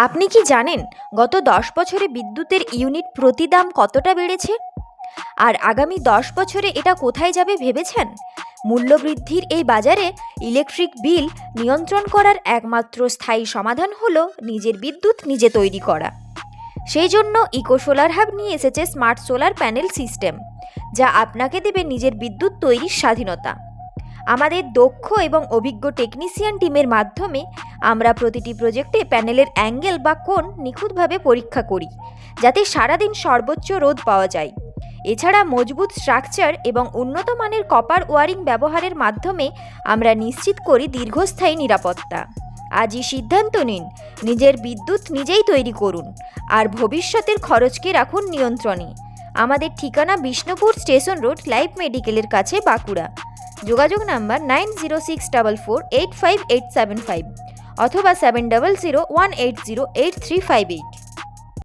আপনি কি জানেন গত 10 বছরে বিদ্যুতের ইউনিট প্রতি দাম কতটা বেড়েছে? আর আগামী 10 বছরে এটা কোথায় যাবে ভেবেছেন? মূল্যবৃদ্ধির এই বাজারে ইলেকট্রিক বিল নিয়ন্ত্রণ করার একমাত্র স্থায়ী সমাধান হলো নিজের বিদ্যুৎ নিজে তৈরি করা। সেই জন্য ইকো সোলার হাব নিয়ে এসেছে স্মার্ট সোলার প্যানেল সিস্টেম, যা আপনাকে দেবে নিজের বিদ্যুৎ তৈরির স্বাধীনতা। আমাদের দক্ষ এবং অভিজ্ঞ টেকনিশিয়ান টিমের মাধ্যমে আমরা প্রতিটি প্রজেক্টে প্যানেলের অ্যাঙ্গেল বা কোণ নিখুঁতভাবে পরীক্ষা করি, যাতে সারাদিন সর্বোচ্চ রোদ পাওয়া যায়। এছাড়া মজবুত স্ট্রাকচার এবং উন্নত মানের কপার ওয়ারিং ব্যবহারের মাধ্যমে আমরা নিশ্চিত করি দীর্ঘস্থায়ী নিরাপত্তা। আজই সিদ্ধান্ত নিন, নিজের বিদ্যুৎ নিজেই তৈরি করুন আর ভবিষ্যতের খরচকে রাখুন নিয়ন্ত্রণে। আমাদের ঠিকানা বিষ্ণুপুর স্টেশন রোড, লাইফ মেডিকেলের কাছে, বাঁকুড়া। যোগাযোগ নাম্বার 9064485875 অথবা 7001808358।